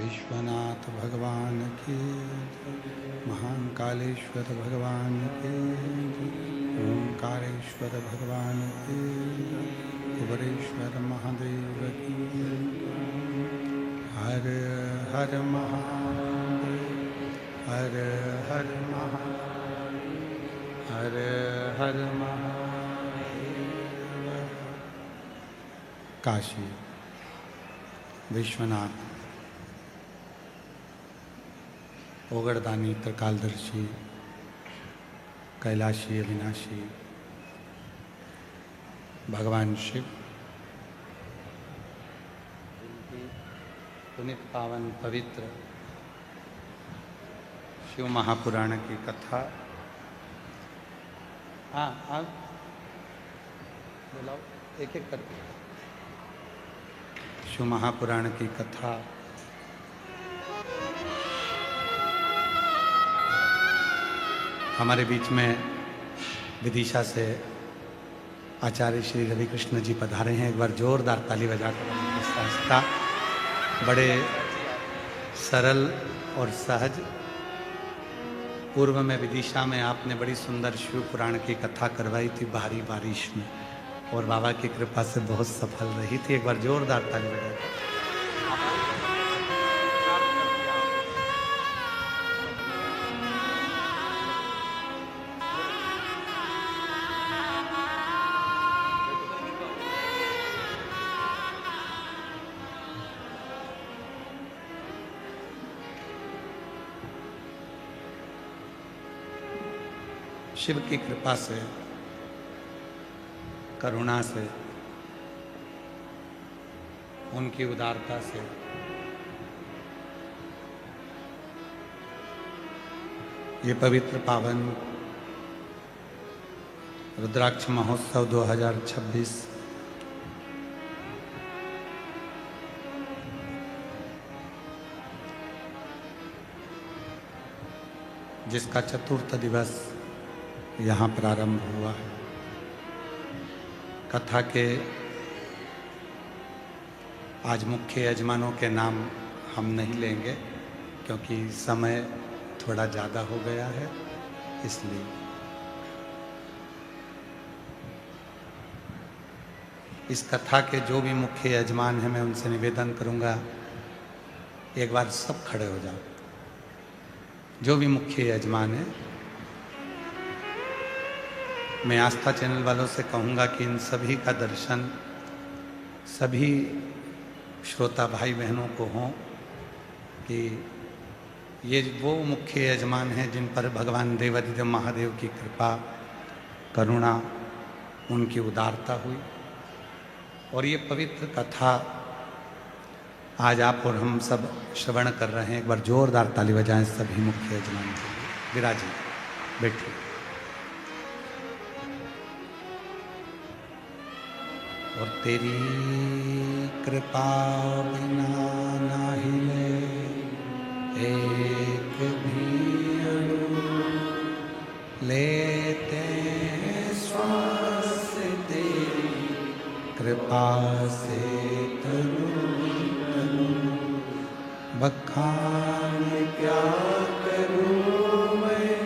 विश्वनाथ भगवान की महान कालेश्वर भगवान की ओंकारेश्वर भगवान की कुबरेश्वर महादेव की हर हर महादेव हर हर महादेव हर हर महादेव। काशी विश्वनाथ ओगड़दानी त्रिकालदर्शी कैलाशी अविनाशी भगवान शिव पुनित पावन पवित्र शिव महापुराण की कथा। हाँ आप बुलाओ एक एक करके। शिव महापुराण की कथा हमारे बीच में विदिशा से आचार्य श्री रवि कृष्ण जी पधारे हैं। एक बार जोरदार ताली बजाकर संस्था बड़े सरल और सहज। पूर्व में विदिशा में आपने बड़ी सुंदर शिव पुराण की कथा करवाई थी भारी बारिश में, और बाबा की कृपा से बहुत सफल रही थी। एक बार जोरदार ताली बजाकर। शिव की कृपा से, करुणा से, उनकी उदारता से ये पवित्र पावन रुद्राक्ष महोत्सव 2026 जिसका चतुर्थ दिवस यहाँ प्रारंभ हुआ है। कथा के आज मुख्य यजमानों के नाम हम नहीं लेंगे क्योंकि समय थोड़ा ज़्यादा हो गया है, इसलिए इस कथा के जो भी मुख्य यजमान हैं मैं उनसे निवेदन करूंगा एक बार सब खड़े हो जाओ। जो भी मुख्य यजमान है, मैं आस्था चैनल वालों से कहूँगा कि इन सभी का दर्शन सभी श्रोता भाई बहनों को हो कि ये वो मुख्य यजमान हैं जिन पर भगवान देवाधिदेव महादेव की कृपा, करुणा, उनकी उदारता हुई। और ये पवित्र कथा आज आप और हम सब श्रवण कर रहे हैं। एक बार जोरदार ताली बजाएं सभी मुख्य यजमान के लिए। विराजी बैठिए। और तेरी कृपा बिना ना हिले एक भी अणु, लेते श्वास तेरी कृपा से तनु तनु। बखान क्या करूं मैं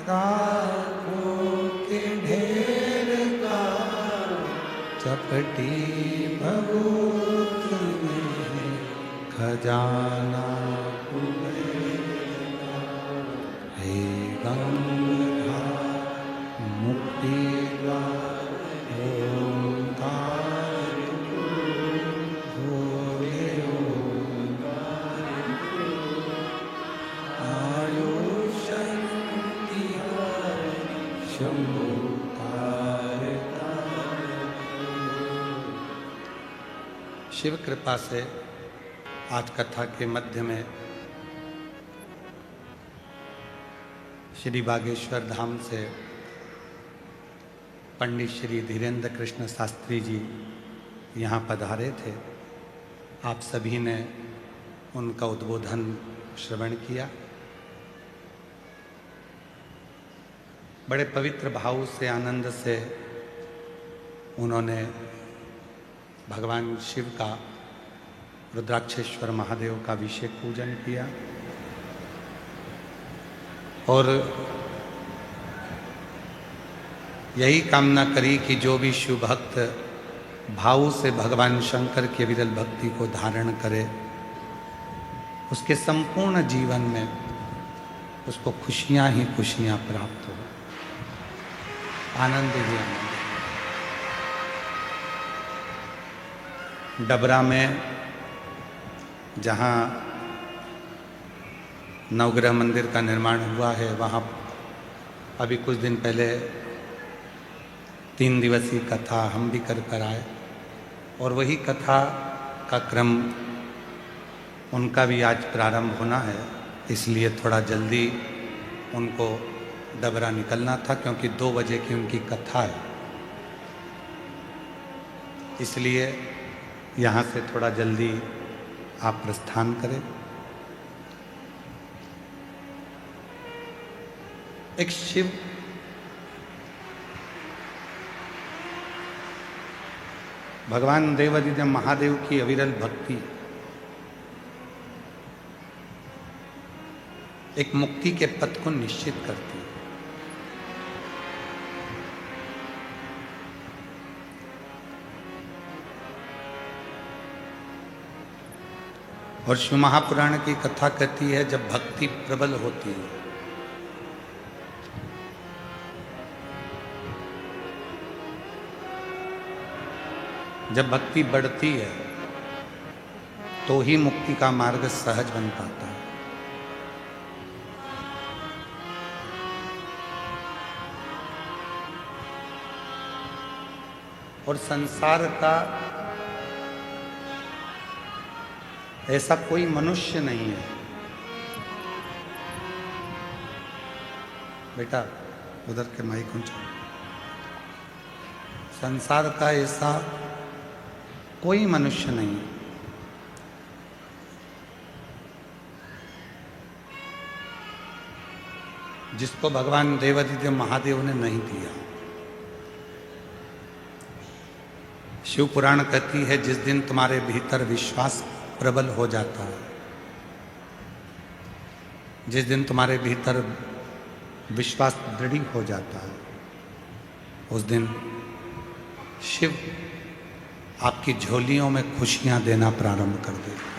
राखों के ढेर का, चपटी भभूत में खजाना कुबेरा। हे गंगाधर मुक्ति द्वार ओंकार भोले ओंकार आयुष्यन्ति शंभो। शिव कृपा से आज कथा के मध्य में श्री बागेश्वर धाम से पंडित श्री धीरेन्द्र कृष्ण शास्त्री जी यहाँ पधारे थे। आप सभी ने उनका उद्बोधन श्रवण किया। बड़े पवित्र भाव से, आनंद से उन्होंने भगवान शिव का रुद्राक्षेश्वर महादेव का अभिषेक पूजन किया और यही कामना करी कि जो भी शिव भक्त भाव से भगवान शंकर की विरल भक्ति को धारण करे, उसके संपूर्ण जीवन में उसको खुशियां ही खुशियां प्राप्त हो, आनंद ही आनंद। डबरा में जहाँ नवग्रह मंदिर का निर्माण हुआ है, वहाँ अभी कुछ दिन पहले 3 दिवसीय कथा हम भी कर आए और वही कथा का क्रम उनका भी आज प्रारंभ होना है, इसलिए थोड़ा जल्दी उनको डबरा निकलना था क्योंकि 2 बजे की उनकी कथा है, इसलिए यहाँ से थोड़ा जल्दी आप प्रस्थान करें। एक शिव भगवान देवादिदेव महादेव की अविरल भक्ति एक मुक्ति के पथ को निश्चित करती है। और शिव महापुराण की कथा कहती है, जब भक्ति प्रबल होती है, जब भक्ति बढ़ती है, तो ही मुक्ति का मार्ग सहज बन पाता है। और संसार का ऐसा कोई मनुष्य नहीं है, बेटा उधर के माइक ऊंचा, संसार का ऐसा कोई मनुष्य नहीं है जिसको भगवान देवादिदेव महादेव ने नहीं दिया। शिव पुराण कहती है, जिस दिन तुम्हारे भीतर विश्वास प्रबल हो जाता है, जिस दिन तुम्हारे भीतर विश्वास दृढ़ हो जाता है, उस दिन शिव आपकी झोलियों में खुशियां देना प्रारंभ कर देते हैं।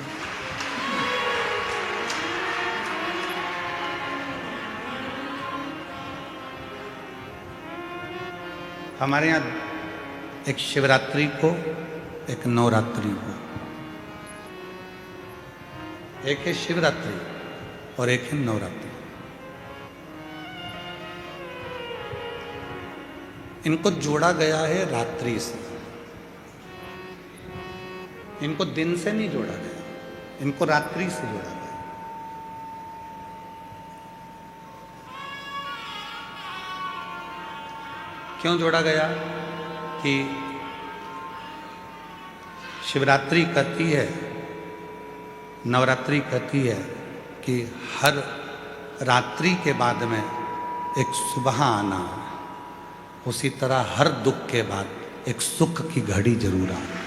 हमारे यहाँ एक शिवरात्रि को, एक नवरात्रि को, एक है शिवरात्रि और एक है नवरात्रि। इनको जोड़ा गया है रात्रि से, इनको दिन से नहीं जोड़ा गया, इनको रात्रि से जोड़ा गया। क्यों जोड़ा गया? कि शिवरात्रि कहती है, नवरात्रि कहती है कि हर रात्रि के बाद में एक सुबह आना, उसी तरह हर दुख के बाद एक सुख की घड़ी जरूर आना।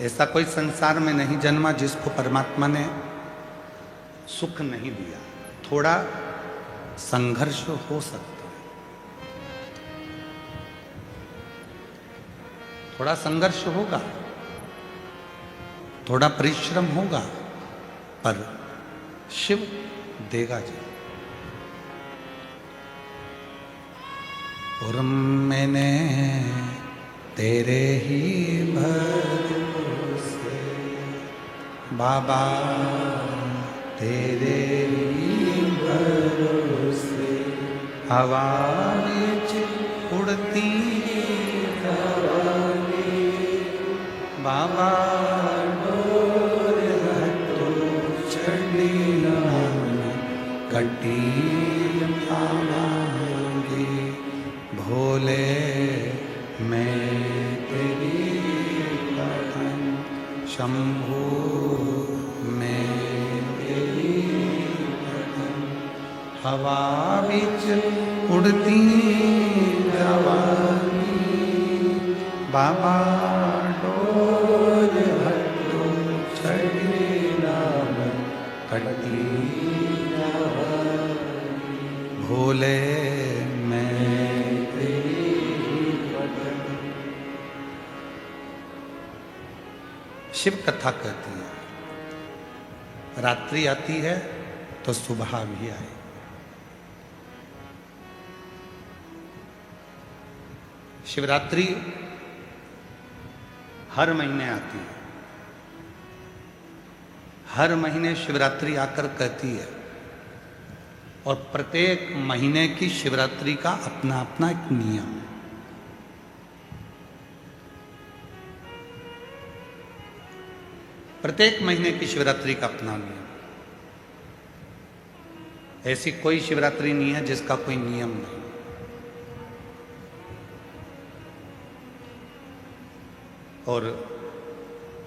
ऐसा कोई संसार में नहीं जन्मा जिसको परमात्मा ने सुख नहीं दिया। थोड़ा संघर्ष हो सकता है, थोड़ा संघर्ष होगा, थोड़ा परिश्रम होगा, पर शिव देगा जी। और मैंने तेरे ही भरोसे बाबा, तेरे ही भरोसे हवा विच उड़ती बाबा, डोर हटो छड़ी कटी आवांगे भोले, मैं तेरी कथन शंभो, मैं तेरी कथन हवा बिच उड़ती जवानी, बाबा डोर हटो छड़ी नाम कटी भोले मैं शिव कथा कहती है रात्रि आती है तो सुबह भी आए। शिवरात्रि हर महीने आती है, हर महीने शिवरात्रि आकर कहती है और प्रत्येक महीने की शिवरात्रि का अपना अपना एक नियम है। प्रत्येक महीने की शिवरात्रि का अपना नियम। ऐसी कोई शिवरात्रि नहीं है जिसका कोई नियम नहीं। और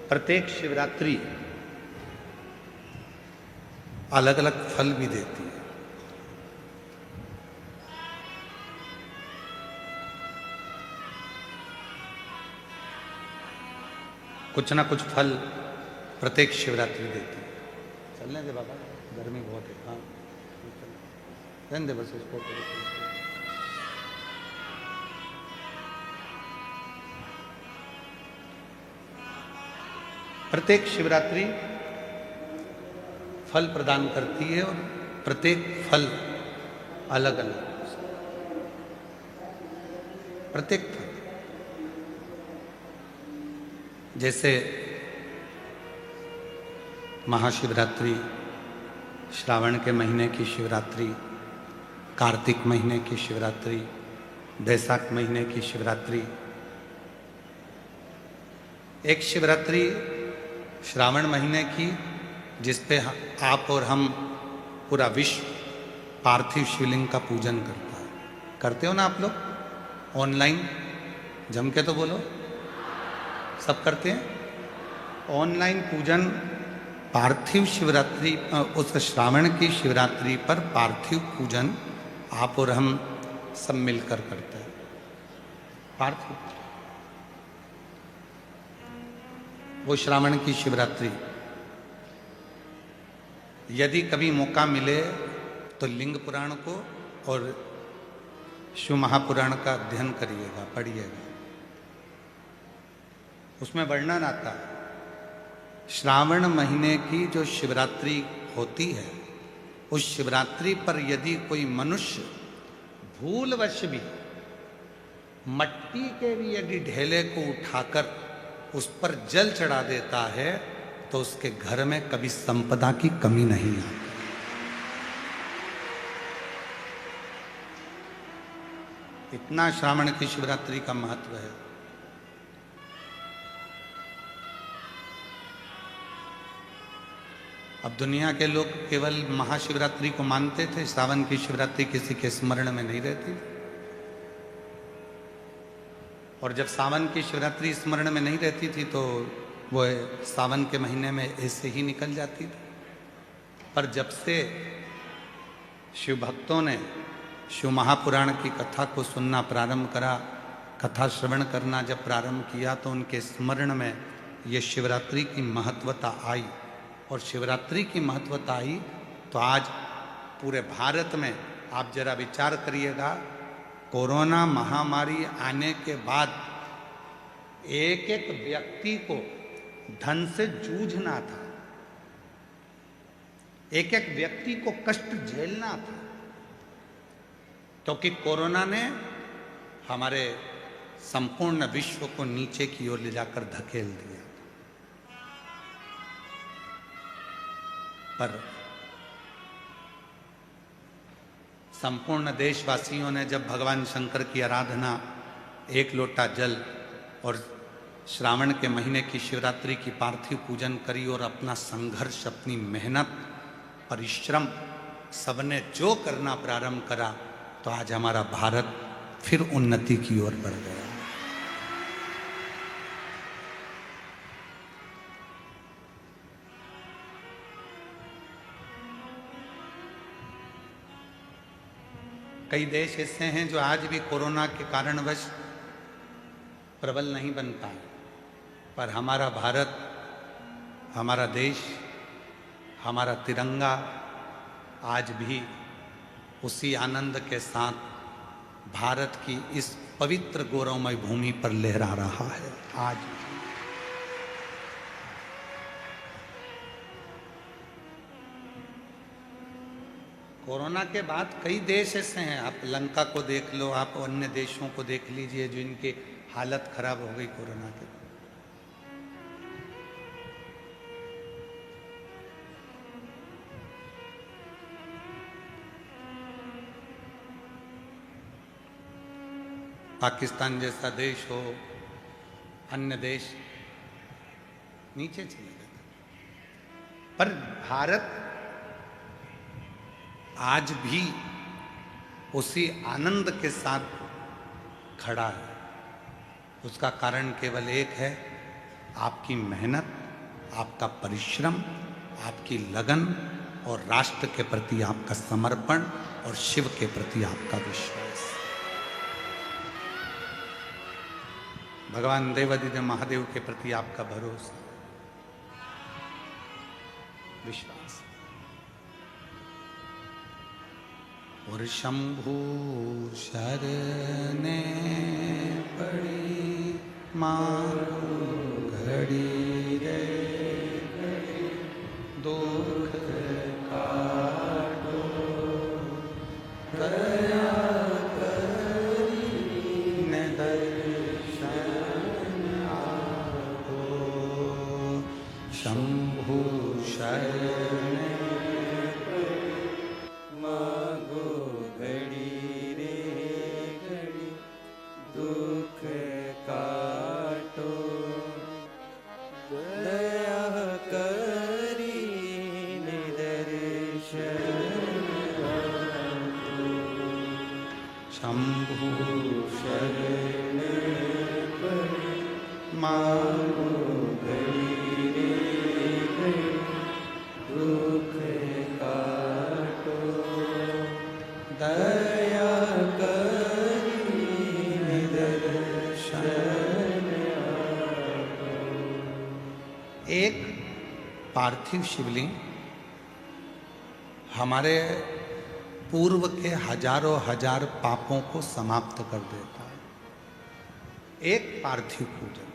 प्रत्येक शिवरात्रि अलग अलग फल भी देती है। कुछ ना कुछ फल प्रत्येक शिवरात्रि देती है। चलने दे बाबा, गर्मी बहुत है। हाँ रहने दे बस इसको। प्रत्येक शिवरात्रि फल प्रदान करती है और प्रत्येक फल अलग अलग। प्रत्येक फल जैसे महाशिवरात्रि, श्रावण के महीने की शिवरात्रि, कार्तिक महीने की शिवरात्रि, बैसाख महीने की शिवरात्रि। एक शिवरात्रि श्रावण महीने की जिस पे आप और हम पूरा विश्व पार्थिव शिवलिंग का पूजन करता है। करते हो ना आप लोग? ऑनलाइन जम के तो बोलो, सब करते हैं ऑनलाइन पूजन। पार्थिव शिवरात्रि, उस श्रावण की शिवरात्रि पर पार्थिव पूजन आप और हम सब मिलकर करते हैं। पार्थिव वो श्रावण की शिवरात्रि। यदि कभी मौका मिले तो लिंग पुराण को और शिव महापुराण का अध्ययन करिएगा, पढ़िएगा। उसमें वर्णन आता है श्रावण महीने की जो शिवरात्रि होती है, उस शिवरात्रि पर यदि कोई मनुष्य भूलवश भी मट्टी के भी यदि ढेले को उठाकर उस पर जल चढ़ा देता है तो उसके घर में कभी संपदा की कमी नहीं आती। इतना श्रावण की शिवरात्रि का महत्व है। अब दुनिया के लोग केवल महाशिवरात्रि को मानते थे, सावन की शिवरात्रि किसी के स्मरण में नहीं रहती। और जब सावन की शिवरात्रि स्मरण में नहीं रहती थी तो वो सावन के महीने में ऐसे ही निकल जाती थी। पर जब से शिव भक्तों ने शिव महापुराण की कथा को सुनना प्रारंभ करा, कथा श्रवण करना जब प्रारंभ किया, तो उनके स्मरण में ये शिवरात्रि की महत्वता आई। और शिवरात्रि की महत्वता आई तो आज पूरे भारत में आप जरा विचार करिएगा, कोरोना महामारी आने के बाद एक एक व्यक्ति को धन से जूझना था, एक एक व्यक्ति को कष्ट झेलना था, क्योंकि कोरोना ने हमारे संपूर्ण विश्व को नीचे की ओर ले जाकर धकेल दिया। पर संपूर्ण देशवासियों ने जब भगवान शंकर की आराधना, एक लोटा जल और श्रावण के महीने की शिवरात्रि की पार्थिव पूजन करी और अपना संघर्ष, अपनी मेहनत, परिश्रम सबने जो करना प्रारंभ करा, तो आज हमारा भारत फिर उन्नति की ओर बढ़ गया। कई देश ऐसे हैं जो आज भी कोरोना के कारणवश प्रबल नहीं बन पाए, पर हमारा भारत, हमारा देश, हमारा तिरंगा आज भी उसी आनंद के साथ भारत की इस पवित्र गौरवमय भूमि पर लहरा रहा है। आज कोरोना के बाद कई देश ऐसे हैं, आप लंका को देख लो, आप अन्य देशों को देख लीजिए जो इनकी हालत खराब हो गई कोरोना के। पाकिस्तान जैसा देश हो, अन्य देश नीचे चले गए, पर भारत आज भी उसी आनंद के साथ खड़ा है। उसका कारण केवल एक है, आपकी मेहनत, आपका परिश्रम, आपकी लगन और राष्ट्र के प्रति आपका समर्पण और शिव के प्रति आपका विश्वास। भगवान देवादिदेव महादेव के प्रति आपका भरोसा, विश्वास। और शंभु शरणे पड़ी मारो घड़ी रे घड़ी, दुख काटो दया करी ने दर्शन आपो। शंभु शरणे शंभु शरण मारो घड़ी रे घड़ी, दुख काटो दया करी दर्शन आपो। एक पार्थिव शिवलिंग हमारे पूर्व के हजारों हजार पापों को समाप्त कर देता है। एक पार्थिव पूजन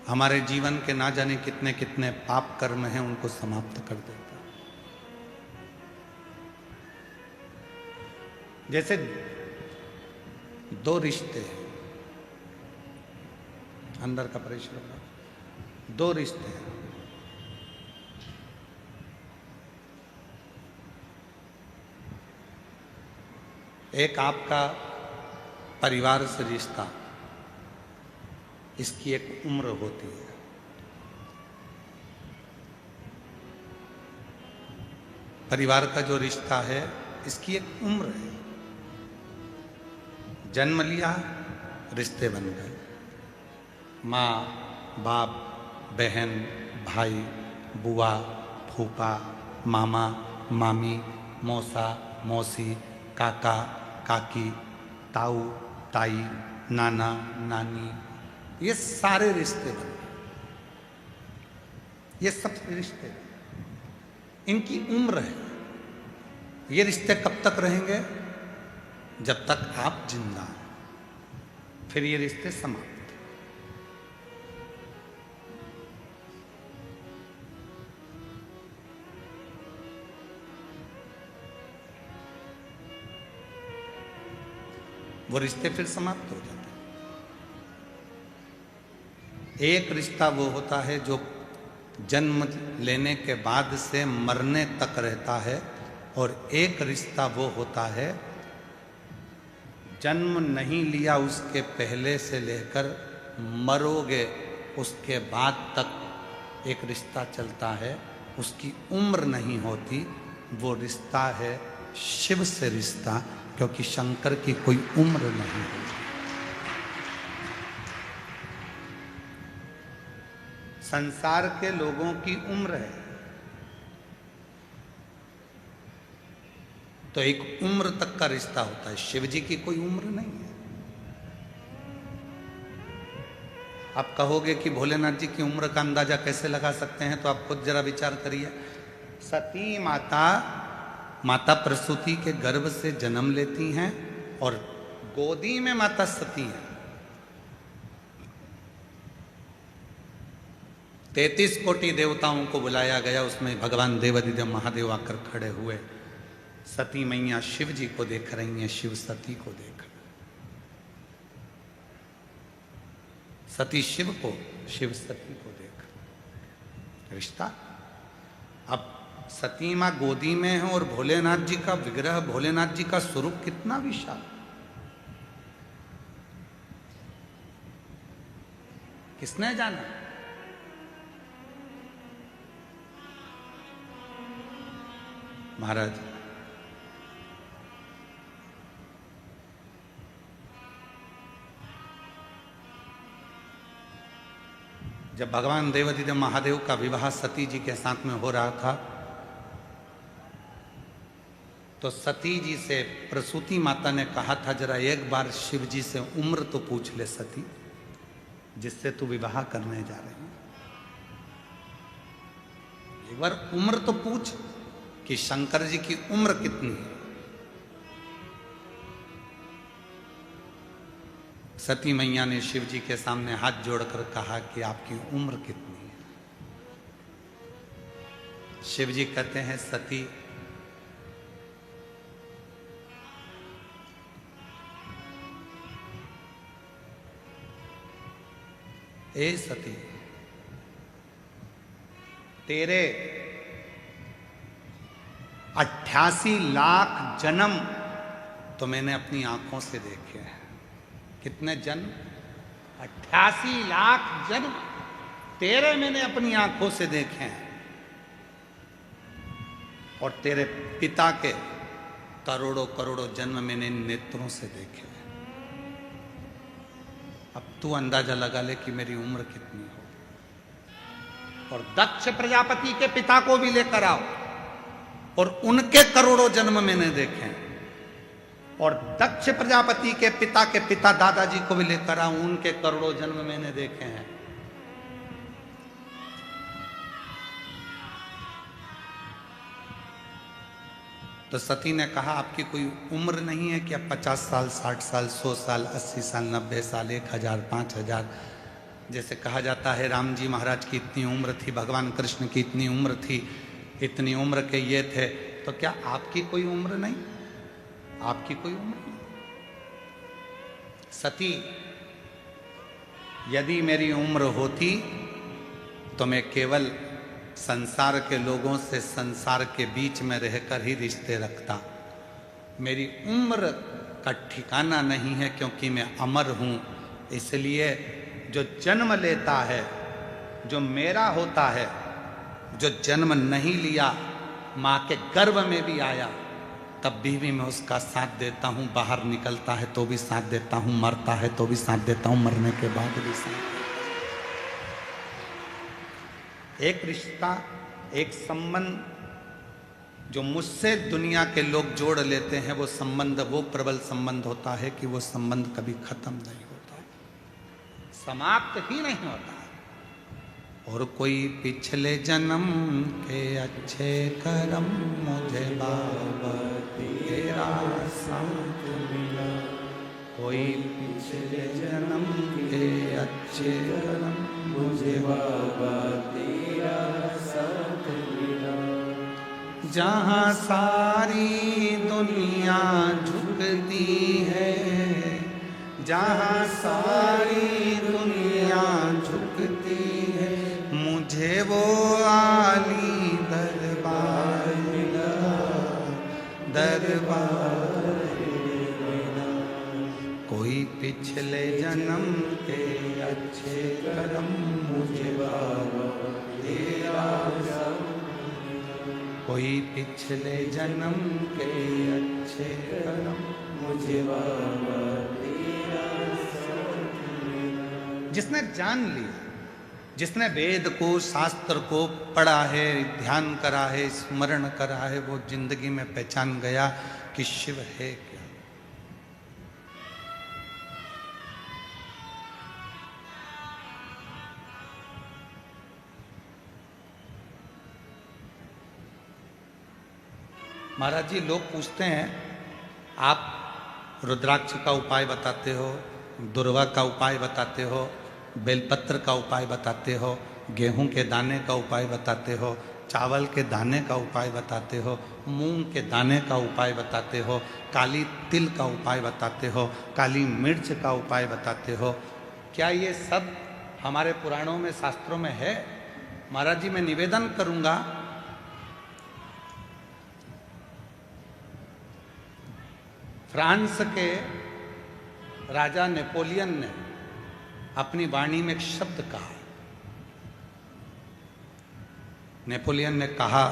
हमारे जीवन के ना जाने कितने कितने पाप कर्म हैं उनको समाप्त कर देता है। जैसे दो रिश्ते हैं, अंदर का परिश्रम, दो रिश्ते हैं, एक आपका परिवार से रिश्ता, इसकी एक उम्र होती है। परिवार का जो रिश्ता है इसकी एक उम्र है। जन्म लिया, रिश्ते बन गए, माँ बाप, बहन भाई, बुआ फूफा, मामा मामी, मौसा मौसी, काका काकी, ताऊ ताई, नाना नानी, ये सारे रिश्ते बने। ये सब रिश्ते, इनकी उम्र है। ये रिश्ते कब तक रहेंगे? जब तक आप जिंदा हैं, फिर ये रिश्ते समाप्त। वो रिश्ते फिर समाप्त हो जाते हैं। एक रिश्ता वो होता है जो जन्म लेने के बाद से मरने तक रहता है, और एक रिश्ता वो होता है जन्म नहीं लिया उसके पहले से लेकर मरोगे उसके बाद तक एक रिश्ता चलता है। उसकी उम्र नहीं होती, वो रिश्ता है शिव से रिश्ता, क्योंकि शंकर की कोई उम्र नहीं है। संसार के लोगों की उम्र है, तो एक उम्र तक का रिश्ता होता है। शिव जी की कोई उम्र नहीं है। आप कहोगे कि भोलेनाथ जी की उम्र का अंदाजा कैसे लगा सकते हैं, तो आप खुद जरा विचार करिए। सती माता प्रसूति के गर्भ से जन्म लेती हैं और गोदी में माता सती हैं। 33 कोटि देवताओं को बुलाया गया, उसमें भगवान देवादिदेव महादेव आकर खड़े हुए। सती मैया शिव जी को देख रही हैं, शिव सती को देख रहे, सती शिव को, शिव सती को देख रिश्ता। अब सती मां गोदी में है और भोलेनाथ जी का विग्रह, भोलेनाथ जी का स्वरूप कितना विशाल। किसने जाना? महाराज जब भगवान देवादिदेव महादेव का विवाह सती जी के साथ में हो रहा था, तो सती जी से प्रसूति माता ने कहा था, जरा एक बार शिव जी से उम्र तो पूछ ले सती, जिससे तू विवाह करने जा रही है। एक बार उम्र तो पूछ कि शंकर जी की उम्र कितनी है। सती मैया ने शिव जी के सामने हाथ जोड़कर कहा कि आपकी उम्र कितनी है। शिव जी कहते हैं, सती ए सती, तेरे 88 लाख जन्म तो मैंने अपनी आंखों से देखे हैं। कितने जन्म? 88 लाख जन्म तेरे मैंने अपनी आंखों से देखे हैं, और तेरे पिता के करोड़ों करोड़ों जन्म मैंने नेत्रों से देखे हैं। अब तू अंदाजा लगा ले कि मेरी उम्र कितनी हो। और दक्ष प्रजापति के पिता को भी लेकर आओ, और उनके करोड़ों जन्म मैंने देखे हैं। और दक्ष प्रजापति के पिता दादाजी को भी लेकर आओ, उनके करोड़ों जन्म मैंने देखे हैं। तो सती ने कहा, आपकी कोई उम्र नहीं है कि आप 50 साल, 60 साल, 100 साल, 80 साल, 90 साल, 1000, 5000, जैसे कहा जाता है राम जी महाराज की इतनी उम्र थी, भगवान कृष्ण की इतनी उम्र थी, इतनी उम्र के ये थे। तो क्या आपकी कोई उम्र नहीं? आपकी कोई उम्र नहीं। सती, यदि मेरी उम्र होती तो मैं केवल संसार के लोगों से संसार के बीच में रहकर ही रिश्ते रखता। मेरी उम्र का ठिकाना नहीं है, क्योंकि मैं अमर हूं। इसलिए जो जन्म लेता है, जो मेरा होता है, जो जन्म नहीं लिया, मां के गर्भ में भी आया, तब भी मैं उसका साथ देता हूं। बाहर निकलता है तो भी साथ देता हूं, मरता है तो भी साथ देता हूं, मरने के बाद भी साथ। एक रिश्ता, एक संबंध जो मुझसे दुनिया के लोग जोड़ लेते हैं, वो संबंध वो प्रबल संबंध होता है कि वो संबंध कभी खत्म नहीं होता, समाप्त ही नहीं होता। और कोई पिछले जन्म के अच्छे कर्म मुझे बाबा तेरा साथ मिला। कोई पिछले जन्म के अच्छे कर्म मुझे बाबा तेरा साथ मिला। जहाँ सारी दुनिया झुकती है, जहाँ सारी दुनिया झुकती है, मुझे वो आली दरबार मिला, दरबार मिला। कोई पिछले जन्म के अच्छे कर्म मुझे बाबा तेरा साथ मिला। कोई पिछले जन्म के अच्छे कर्म मुझे बाबा तेरा साथ मिला। जिसने जान लिया, जिसने वेद को, शास्त्र को पढ़ा है, ध्यान करा है, स्मरण करा है, वो जिंदगी में पहचान गया कि शिव है क्या। महाराज जी, लोग पूछते हैं आप रुद्राक्ष का उपाय बताते हो, दुर्वा का उपाय बताते हो, बेलपत्र का उपाय बताते हो, गेहूं के दाने का उपाय बताते हो, चावल के दाने का उपाय बताते हो, मूंग के दाने का उपाय बताते हो, काली तिल का उपाय बताते हो, काली मिर्च का उपाय बताते हो। क्या ये सब हमारे पुराणों में, शास्त्रों में है? महाराज जी, मैं निवेदन करूंगा, फ्रांस के राजा नेपोलियन ने अपनी वाणी में एक शब्द कहा। नेपोलियन ने कहा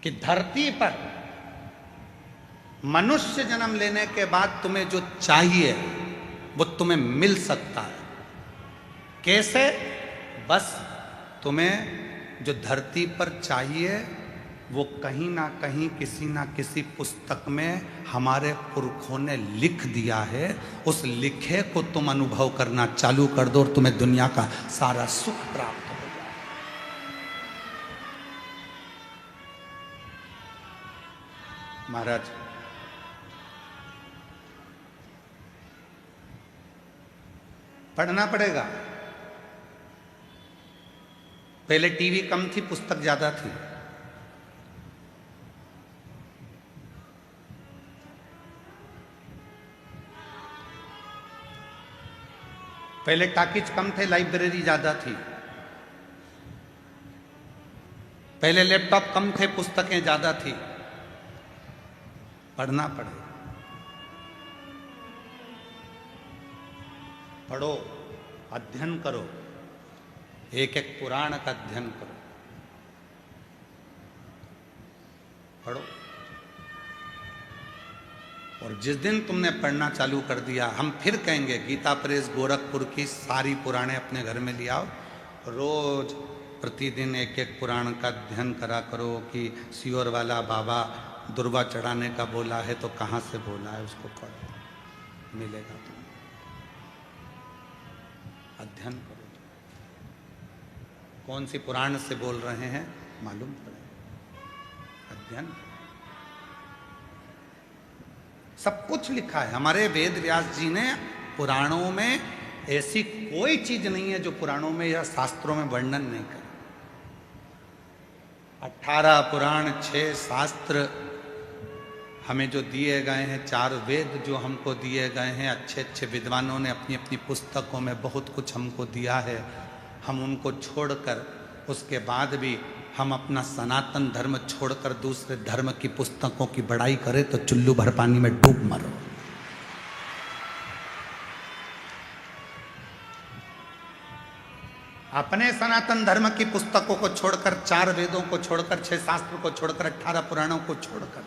कि धरती पर मनुष्य जन्म लेने के बाद तुम्हें जो चाहिए वो तुम्हें मिल सकता है। कैसे? बस तुम्हें जो धरती पर चाहिए वो कहीं ना कहीं, किसी ना किसी पुस्तक में हमारे पुरखों ने लिख दिया है। उस लिखे को तुम अनुभव करना चालू कर दो और तुम्हें दुनिया का सारा सुख प्राप्त हो जाए। महाराज, पढ़ना पड़ेगा। पहले टीवी कम थी, पुस्तक ज्यादा थी। पहले टाकीज कम थे, लाइब्रेरी ज्यादा थी। पहले लैपटॉप कम थे, पुस्तकें ज्यादा थी। पढ़ना पड़ेगा। पढ़ो, अध्ययन करो, एक एक पुराण का अध्ययन करो, पढ़ो। और जिस दिन तुमने पढ़ना चालू कर दिया, हम फिर कहेंगे गीता प्रेस गोरखपुर की सारी पुराणे अपने घर में ले आओ। रोज प्रतिदिन एक एक पुराण का अध्ययन करा करो कि सियोर वाला बाबा दुर्वा चढ़ाने का बोला है तो कहाँ से बोला है, उसको पढ़ो, मिलेगा तुम्हें। अध्ययन करो, कौन सी पुराण से बोल रहे हैं मालूम पड़े। अध्ययन, सब कुछ लिखा है हमारे वेद व्यास जी ने। पुराणों में ऐसी कोई चीज नहीं है जो पुराणों में या शास्त्रों में वर्णन नहीं करे। 18 पुराण, 6 शास्त्र हमें जो दिए गए हैं, 4 वेद जो हमको दिए गए हैं, अच्छे अच्छे विद्वानों ने अपनी अपनी पुस्तकों में बहुत कुछ हमको दिया है। हम उनको छोड़कर, उसके बाद भी हम अपना सनातन धर्म छोड़कर दूसरे धर्म की पुस्तकों की बड़ाई करें तो चुल्लू भर पानी में डूब मरो। अपने सनातन धर्म की पुस्तकों को छोड़कर, 4 वेदों को छोड़कर, 6 शास्त्र को छोड़कर, 18 पुराणों को छोड़कर,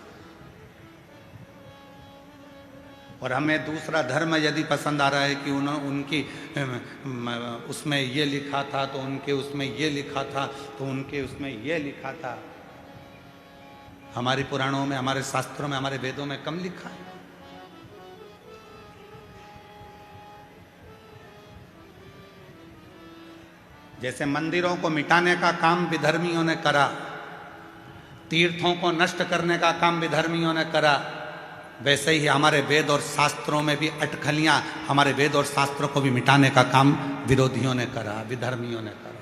और हमें दूसरा धर्म यदि पसंद आ रहा है कि उनकी उसमें ये लिखा था तो उनके उसमें ये लिखा था तो उनके उसमें ये लिखा था। हमारे पुराणों में, हमारे शास्त्रों में, हमारे वेदों में कम लिखा है। जैसे मंदिरों को मिटाने का काम विधर्मियों ने करा, तीर्थों को नष्ट करने का काम विधर्मियों ने करा, वैसे ही हमारे वेद और शास्त्रों में भी अटकलियां, हमारे वेद और शास्त्रों को भी मिटाने का काम विरोधियों ने करा, विधर्मियों ने करा।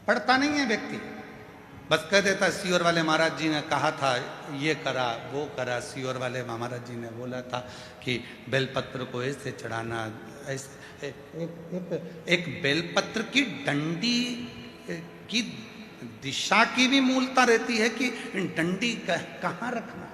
पढ़ता नहीं है व्यक्ति, बस कह देता सियोर वाले महाराज जी ने कहा था, ये करा वो करा। सियोर वाले महाराज जी ने बोला था कि बेलपत्र को ऐसे चढ़ाना, ऐसे। एक बेलपत्र की डंडी की दिशा की भी मूलता रहती है कि डंडी कहाँ रखना है।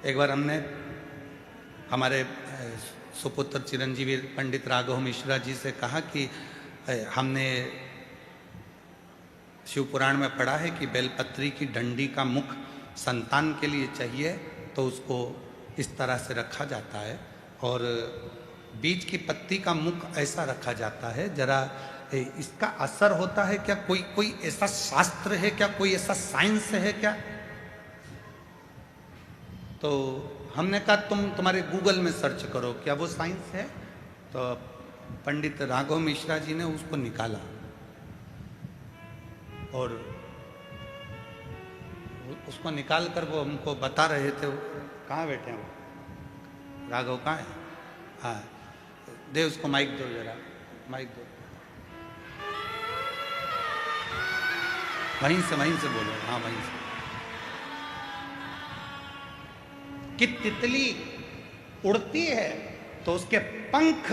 एक बार हमने हमारे सुपुत्र चिरंजीवी पंडित राघव मिश्रा जी से कहा कि हमने शिव पुराण में पढ़ा है कि बेलपत्री की डंडी का मुख संतान के लिए चाहिए, तो उसको इस तरह से रखा जाता है, और बीज की पत्ती का मुख ऐसा रखा जाता है। जरा इसका असर होता है क्या? कोई ऐसा शास्त्र है क्या? कोई ऐसा साइंस है क्या? तो हमने कहा तुम्हारे गूगल में सर्च करो, क्या वो साइंस है? तो पंडित राघव मिश्रा जी ने उसको निकाला, और उसको निकाल कर वो हमको बता रहे थे। कहाँ बैठे हैं वो? राघव कहाँ है? हाँ, दे उसको माइक दो, जरा माइक दो। वहीं से बोलो। हाँ, वहीं से। कि तितली उड़ती है तो उसके पंख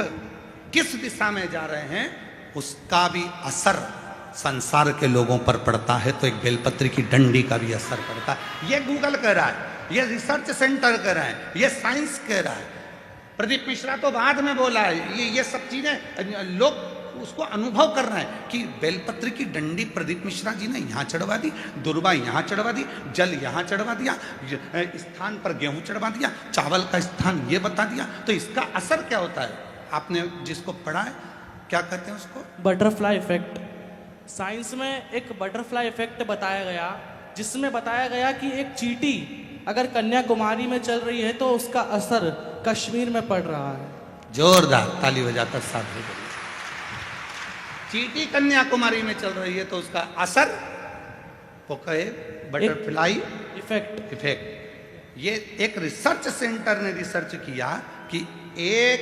किस दिशा में जा रहे हैं, उसका भी असर संसार के लोगों पर पड़ता है। तो एक बेलपत्री की डंडी का भी असर पड़ता है। ये गूगल कह रहा है, ये रिसर्च सेंटर कह रहा है, ये साइंस कह रहा है। प्रदीप मिश्रा तो बाद में बोला है। ये सब चीजें लोग उसको अनुभव कर रहे हैं कि बेलपत्री की डंडी प्रदीप मिश्रा जी ने यहाँ चढ़वा दी, दुर्वा यहाँ चढ़वा दी, जल यहाँ चढ़वा दिया, स्थान पर गेहूं चढ़वा दिया, चावल का स्थान ये बता दिया। तो इसका असर क्या होता है? आपने जिसको पढ़ा है, क्या कहते हैं उसको? Butterfly effect. साइंस में एक बटरफ्लाई इफेक्ट बताया गया, जिसमें बताया गया कि एक चींटी अगर कन्याकुमारी में चल रही है तो उसका असर कश्मीर में पड़ रहा है। जोरदार ताली बजाकर साथ में। चींटी कन्याकुमारी में चल रही है तो उसका असर, वो कहे बटरफ्लाई इफेक्ट। ये एक रिसर्च सेंटर ने रिसर्च किया कि एक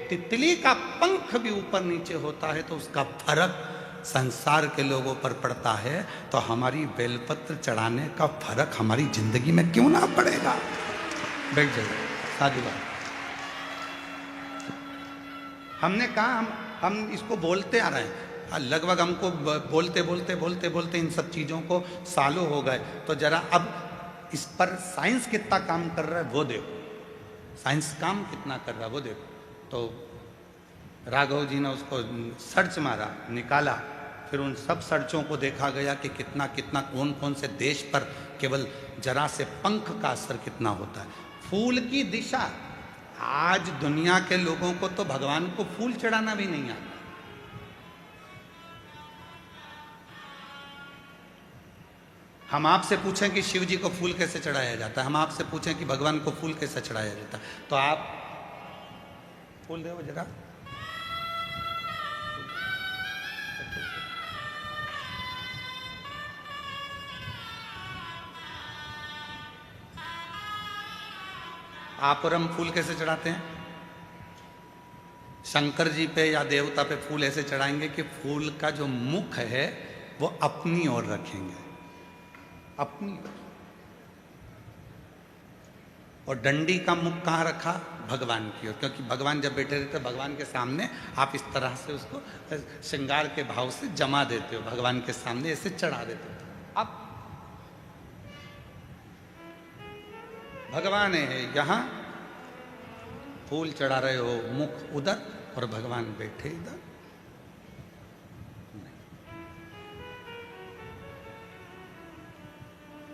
तितली का पंख भी ऊपर नीचे होता है तो उसका फर्क संसार के लोगों पर पड़ता है। तो हमारी बेलपत्र चढ़ाने का फर्क हमारी जिंदगी में क्यों ना पड़ेगा? बैठ जाइए, साधु बात। हमने कहा हम इसको बोलते आ रहे हैं, लगभग हमको बोलते इन सब चीज़ों को सालों हो गए। तो जरा अब इस पर साइंस कितना काम कर रहा है वो देखो, साइंस काम कितना कर रहा है वो देखो। तो राघव जी ने उसको सर्च मारा, निकाला, फिर उन सब सर्चों को देखा गया कि कितना कौन कौन से देश पर केवल जरा से पंख का असर कितना होता है। फूल की दिशा, आज दुनिया के लोगों को तो भगवान को फूल चढ़ाना भी नहीं आता। हम आपसे पूछें कि शिव जी को फूल कैसे चढ़ाया जाता है, हम आपसे पूछें कि भगवान को फूल कैसे चढ़ाया जाता है, तो आप फूल दो जरा। आप और हम फूल कैसे चढ़ाते हैं? शंकर जी पे या देवता पे फूल ऐसे चढ़ाएंगे कि फूल का जो मुख है वो अपनी ओर रखेंगे, अपनी ओर। और डंडी का मुख कहाँ रखा? भगवान की ओर, क्योंकि भगवान जब बैठे रहते भगवान के सामने आप इस तरह से उसको श्रृंगार के भाव से जमा देते हो, भगवान के सामने ऐसे चढ़ा देते हो। अब भगवान है यहाँ, फूल चढ़ा रहे हो, मुख उधर और भगवान बैठे इधर।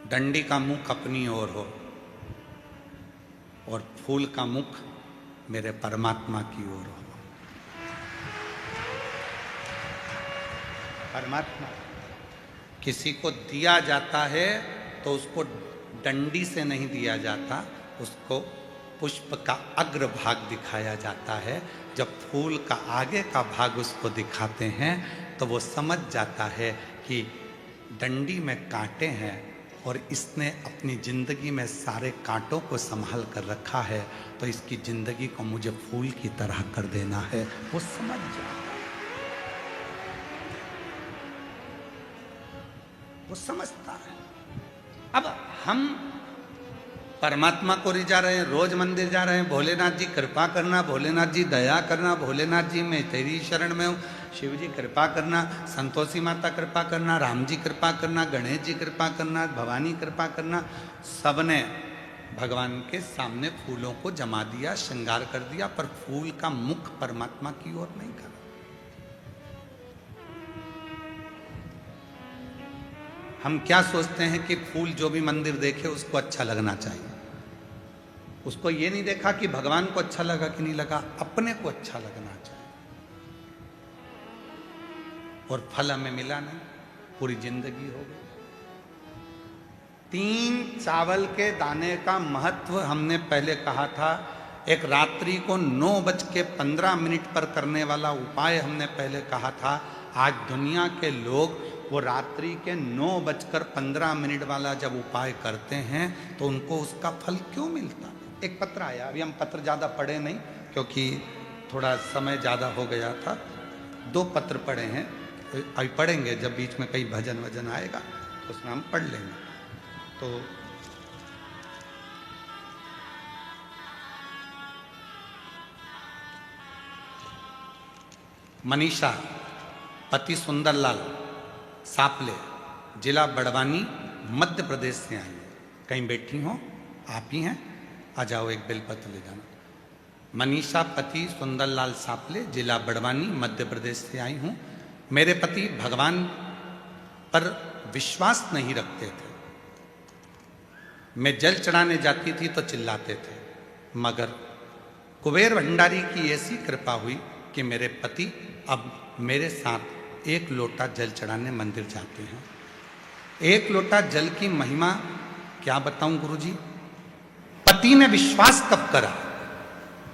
डंडी का मुख अपनी ओर हो और फूल का मुख मेरे परमात्मा की ओर हो। परमात्मा किसी को दिया जाता है तो उसको डंडी से नहीं दिया जाता, उसको पुष्प का अग्र भाग दिखाया जाता है। जब फूल का आगे का भाग उसको दिखाते हैं तो वो समझ जाता है कि डंडी में कांटे हैं और इसने अपनी जिंदगी में सारे कांटों को संभाल कर रखा है, तो इसकी जिंदगी को मुझे फूल की तरह कर देना है। वो समझ जाता है, वो समझता है। अब हम परमात्मा को रिझा रहे हैं, रोज मंदिर जा रहे हैं, भोलेनाथ जी कृपा करना, भोलेनाथ जी दया करना, भोलेनाथ जी मैं तेरी शरण में हूँ, शिव जी कृपा करना, संतोषी माता कृपा करना, राम जी कृपा करना, गणेश जी कृपा करना, भवानी कृपा करना। सबने भगवान के सामने फूलों को जमा दिया, श्रृंगार कर दिया, पर फूल का मुख परमात्मा की ओर नहीं करा। हम क्या सोचते हैं कि फूल जो भी मंदिर देखे उसको अच्छा लगना चाहिए। उसको ये नहीं देखा कि भगवान को अच्छा लगा कि नहीं लगा, अपने को अच्छा लगना चाहिए। और फल हमें मिला नहीं, पूरी जिंदगी हो गई। 3 चावल के दाने का महत्व हमने पहले कहा था। एक रात्रि को 9:15 पर करने वाला उपाय हमने पहले कहा था। आज दुनिया के लोग वो रात्रि के 9:15 वाला जब उपाय करते हैं तो उनको उसका फल क्यों मिलता है? एक पत्र आया, अभी हम पत्र ज़्यादा पढ़े नहीं क्योंकि थोड़ा समय ज़्यादा हो गया था। 2 पत्र पढ़े हैं, अभी पढ़ेंगे जब बीच में कहीं भजन वजन आएगा तो उसमें हम पढ़ लेंगे। तो मनीषा पति सुंदरलाल सापले, जिला बड़वानी, मध्य प्रदेश से आई है। कहीं बैठी हो, आप ही हैं, आ जाओ, एक बेलपत्र ले जाना। मनीषा पति सुंदरलाल सापले, जिला बड़वानी, मध्य प्रदेश से आई हूँ। मेरे पति भगवान पर विश्वास नहीं रखते थे। मैं जल चढ़ाने जाती थी तो चिल्लाते थे, मगर कुबेर भंडारी की ऐसी कृपा हुई कि मेरे पति अब मेरे साथ 1 लोटा जल चढ़ाने मंदिर जाते हैं। 1 लोटा जल की महिमा क्या बताऊं गुरुजी। पति ने विश्वास कब करा?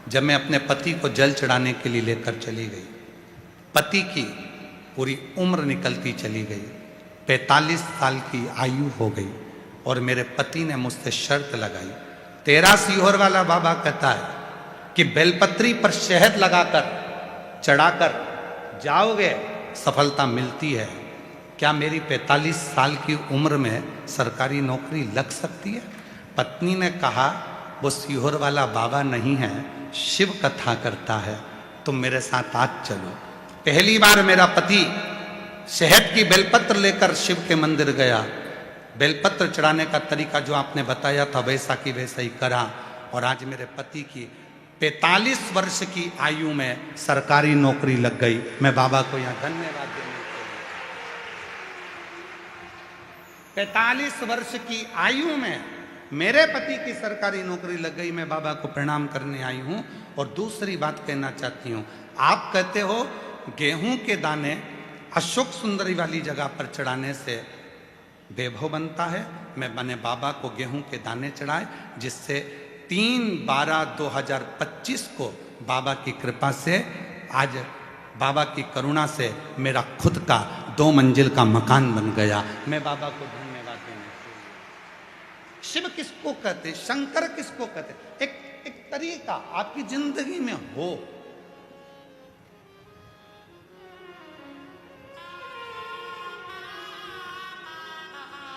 जब मैं अपने पति को जल चढ़ाने के लिए लेकर चली गई। पति की पूरी उम्र निकलती चली गई, 45 साल की आयु हो गई और मेरे पति ने मुझसे शर्त लगाई। तेरा सीहोर वाला बाबा कहता है कि बेलपत्री पर शहद लगाकर चढ़ाकर जाओगे सफलता मिलती है। क्या मेरी 45 साल की उम्र में सरकारी नौकरी लग सकती है? पत्नी ने कहा वो सीहोर वाला बाबा नहीं है, शिव कथा करता है, तुम मेरे साथ आज चलो। पहली बार मेरा पति शहद की बेलपत्र लेकर शिव के मंदिर गया। बेलपत्र चढ़ाने का तरीका जो आपने बताया था वैसा की वैसा ही करा और आज मेरे पति की 45 वर्ष की आयु में सरकारी नौकरी लग गई। मैं बाबा को यहाँ धन्यवाद देने के लिए, 45 वर्ष की आयु में मेरे पति की सरकारी नौकरी लग गई। मैं बाबा को प्रणाम करने आई हूँ। और दूसरी बात कहना चाहती हूँ, आप कहते हो गेहूं के दाने अशोक सुंदरी वाली जगह पर चढ़ाने से वैभव बनता है। मैंने बाबा को गेहूं के दाने चढ़ाए, जिससे 3/12/2025 को बाबा की कृपा से, आज बाबा की करुणा से मेरा खुद का 2 मंजिल का मकान बन गया। मैं बाबा को धन्यवाद देने के लिए। शिव किसको कहते, शंकर किसको कहते? एक तरीका आपकी जिंदगी में हो।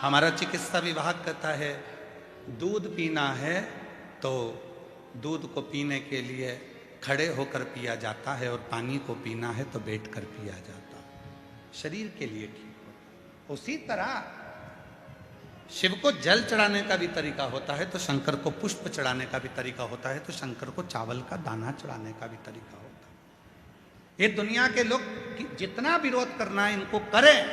हमारा चिकित्सा विभाग कहता है दूध पीना है तो दूध को पीने के लिए खड़े होकर पिया जाता है और पानी को पीना है तो बैठकर पिया जाता है, शरीर के लिए ठीक होता है। उसी तरह शिव को जल चढ़ाने का भी तरीका होता है तो शंकर को पुष्प चढ़ाने का भी तरीका होता है, तो शंकर को चावल का दाना चढ़ाने का भी तरीका होता है। ये दुनिया के लोग जितना विरोध करना है इनको करें,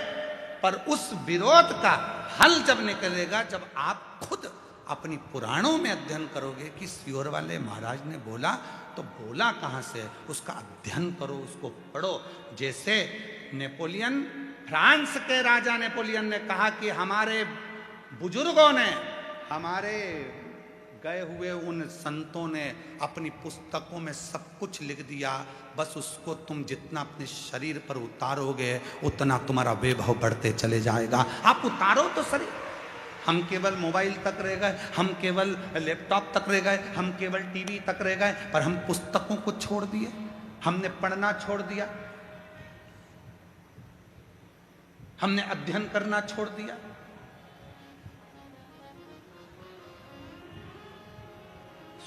पर उस विरोध का हल जब निकलेगा जब आप खुद अपनी पुराणों में अध्ययन करोगे कि सीहोर वाले महाराज ने बोला, तो बोला कहाँ से, उसका अध्ययन करो, उसको पढ़ो। जैसे नेपोलियन, फ्रांस के राजा नेपोलियन ने कहा कि हमारे बुजुर्गों ने, हमारे गए हुए उन संतों ने अपनी पुस्तकों में सब कुछ लिख दिया, बस उसको तुम जितना अपने शरीर पर उतारोगे उतना तुम्हारा वैभव बढ़ते चले जाएगा। आप उतारो तो शरीर। हम केवल मोबाइल तक रह गए, हम केवल लैपटॉप तक रह गए, हम केवल टीवी तक रह गए, पर हम पुस्तकों को छोड़ दिए, हमने पढ़ना छोड़ दिया, हमने अध्ययन करना छोड़ दिया।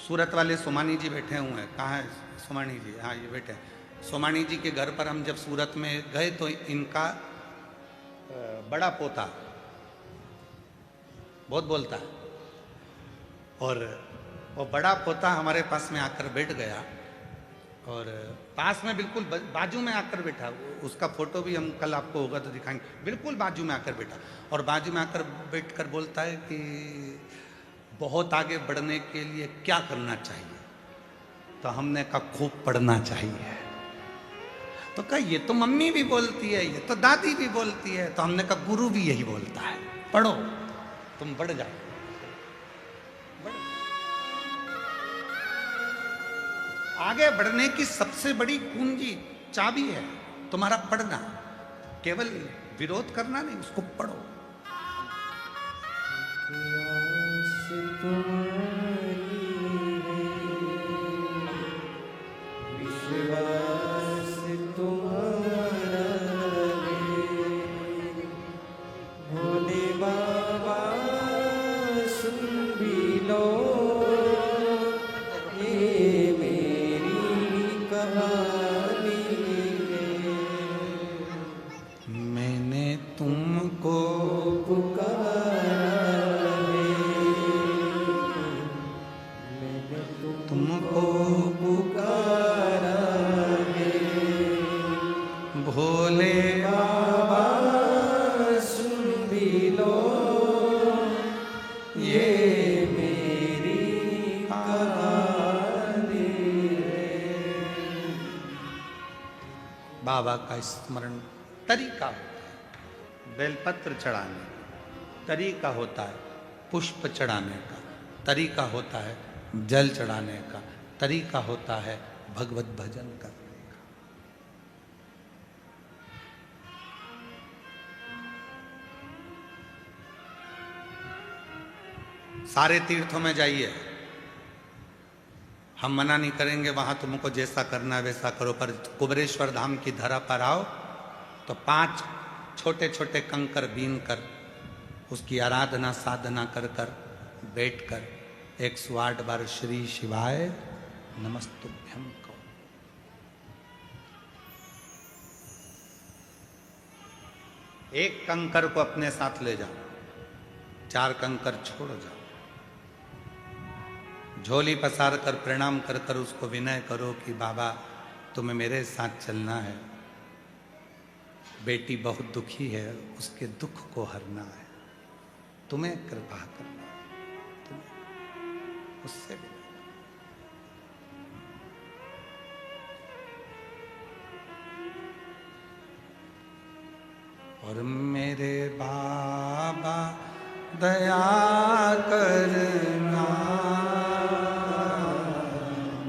सूरत वाले सोमानी जी बैठे हुए हैं, कहाँ है सोमानी जी? हाँ ये बैठे। सोमानी जी के घर पर हम जब सूरत में गए तो इनका बड़ा पोता बहुत बोलता है और वो बड़ा पोता हमारे पास में आकर बैठ गया और पास में बिल्कुल बाजू में आकर बैठा। उसका फोटो भी हम कल आपको होगा तो दिखाएंगे। बिल्कुल बाजू में आकर बैठा और बाजू में आकर बैठकर बोलता है कि बहुत आगे बढ़ने के लिए क्या करना चाहिए? तो हमने कहा खूब पढ़ना चाहिए। तो कहा ये तो मम्मी भी बोलती है, ये तो दादी भी बोलती है। तो हमने कहा गुरु भी यही बोलता है, पढ़ो, तुम बढ़ जाओ। आगे बढ़ने की सबसे बड़ी कुंजी, चाबी है तुम्हारा पढ़ना। केवल विरोध करना नहीं, उसको पढ़ो। मैंने तुमको तुमको पुकारा है, भोले बाबा सुन भी लो ये मेरी कहानी है। बाबा का स्मरण तरीका होता है, बेलपत्र चढ़ाने का तरीका होता है, पुष्प चढ़ाने का तरीका होता है, जल चढ़ाने का तरीका होता है, भगवत भजन करने का। सारे तीर्थों में जाइए, हम मना नहीं करेंगे, वहां तुमको जैसा करना है वैसा करो, पर कुबेरेश्वर धाम की धरा पर आओ तो 5 छोटे छोटे कंकर बीन कर उसकी आराधना साधना कर कर बैठ कर 108 बार श्री शिवाय नमस्तुभ्यम कहो। एक कंकर को अपने साथ ले जाओ, 4 कंकर छोड़ जाओ, झोली पसार कर प्रणाम कर कर उसको विनय करो कि बाबा तुम्हें मेरे साथ चलना है, बेटी बहुत दुखी है, उसके दुख को हरना है, तुम्हें कृपा करना है, तुम्हें उससे भी। और मेरे बाबा दया करना,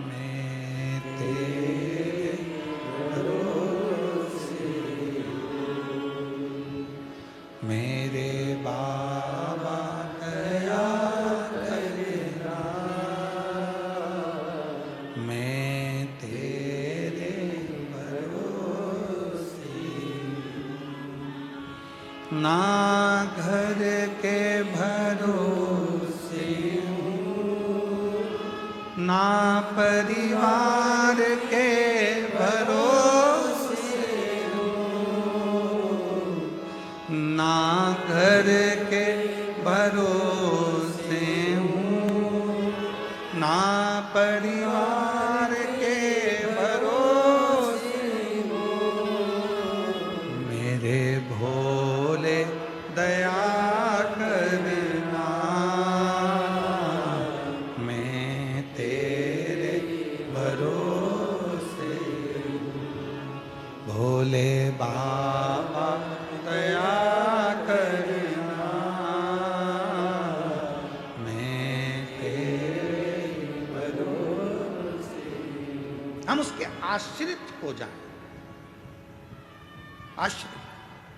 मैं तेरे भरोसे, मेरे बाबा दया करना, मैं तेरे भरोसे। ना घर के भरोसे हूँ, ना परिवार के भरोसे हूँ, ना घर के भरोसे हूँ, ना परिवार के भरोसे हूँ, मेरे भोले दया करना, मैं तेरे भरोसे हूँ, भोले बाबा दया करना, मैं तेरे भरोसे हूँ। हम उसके आश्रित हो जाएं, आश्रित।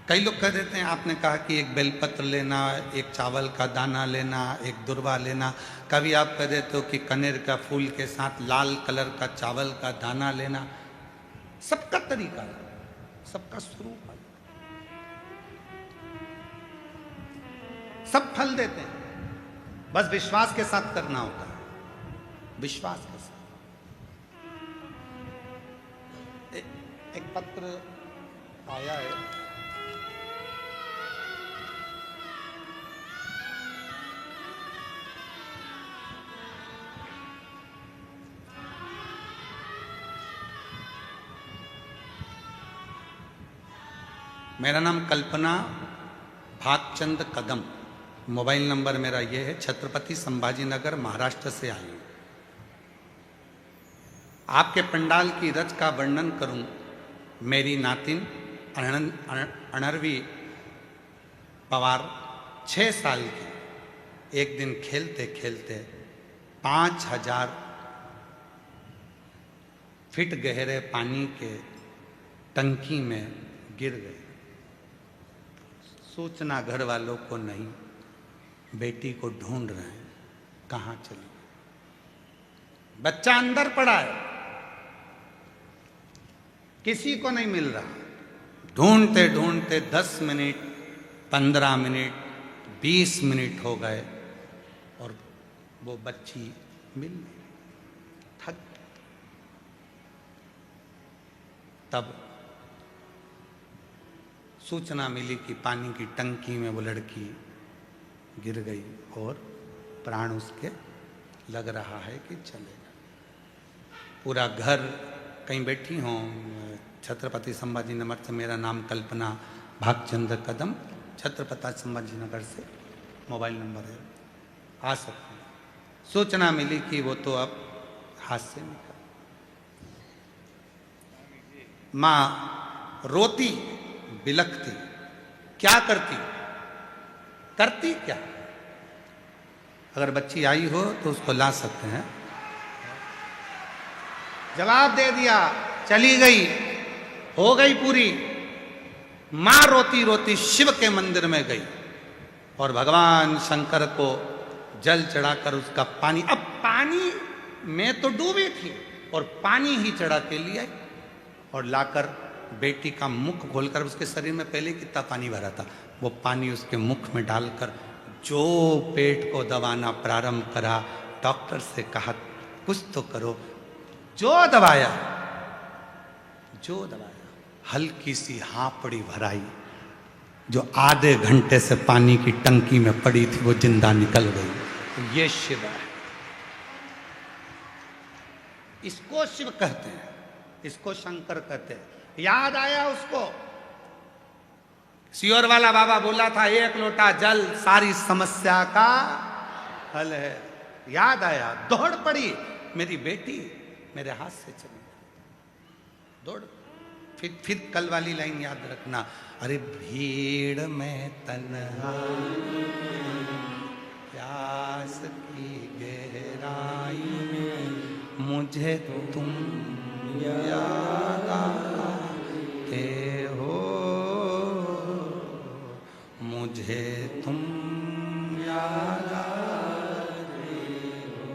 कई लोग कह देते हैं, आपने कहा कि एक बेलपत्र लेना, एक चावल का दाना लेना, एक दुर्वा लेना, कभी आप कह देते हो कि कनेर का फूल के साथ लाल कलर का चावल का दाना लेना। सबका तरीका है, सबका स्वरूप है, सब फल देते हैं, बस विश्वास के साथ करना होता है, विश्वास के साथ। एक पत्र आया है, मेरा नाम कल्पना भागचंद कदम, मोबाइल नंबर मेरा ये है, छत्रपति संभाजी नगर महाराष्ट्र से आई हूँ। आपके पंडाल की रच का वर्णन करूं, मेरी नातिन अनरवी पवार 6 साल की एक दिन खेलते खेलते 5000 फीट गहरे पानी के टंकी में गिर गए। सूचना घर वालों को नहीं, बेटी को ढूंढ रहे हैं, कहाँ चली। बच्चा अंदर पड़ा है, किसी को नहीं मिल रहा। ढूंढते ढूंढते 10 मिनट, 15 मिनट, 20 मिनट हो गए और वो बच्ची मिल नहीं, थक। तब सूचना मिली कि पानी की टंकी में वो लड़की गिर गई और प्राण उसके लग रहा है कि चलेगा। पूरा घर, कहीं बैठी हों, छत्रपति संभाजी नगर से, मेरा नाम कल्पना भागचंद कदम, छत्रपति संभाजी नगर से मोबाइल नंबर है, आ सकते हैं। सूचना मिली कि वो तो अब हाथ से निकल। माँ रोती बिलखती, क्या करती, करती क्या। अगर बच्ची आई हो तो उसको ला सकते हैं। जवाब दे दिया, चली गई, हो गई पूरी। मां रोती रोती शिव के मंदिर में गई और भगवान शंकर को जल चढ़ाकर उसका पानी, अब पानी में तो डूबी थी और पानी ही चढ़ा के लिए और लाकर बेटी का मुख खोलकर, उसके शरीर में पहले कितना पानी भरा था, वो पानी उसके मुख में डालकर जो पेट को दबाना प्रारंभ करा। डॉक्टर से कहा कुछ तो करो, जो दबाया, हल्की सी हांपड़ी भराई, जो आधे घंटे से पानी की टंकी में पड़ी थी वो जिंदा निकल गई। ये शिव है, इसको शिव कहते हैं, इसको शंकर कहते हैं। याद आया उसको, सियोर वाला बाबा बोला था 1 लोटा जल सारी समस्या का हल है। याद आया, दौड़ पड़ी, मेरी बेटी मेरे हाथ से चली, दौड़। फिर कल वाली लाइन याद रखना, अरे भीड़ में तन्हा प्यास की गहराई में मुझे तुम याद आते हो, मुझे तुम याद आते हो।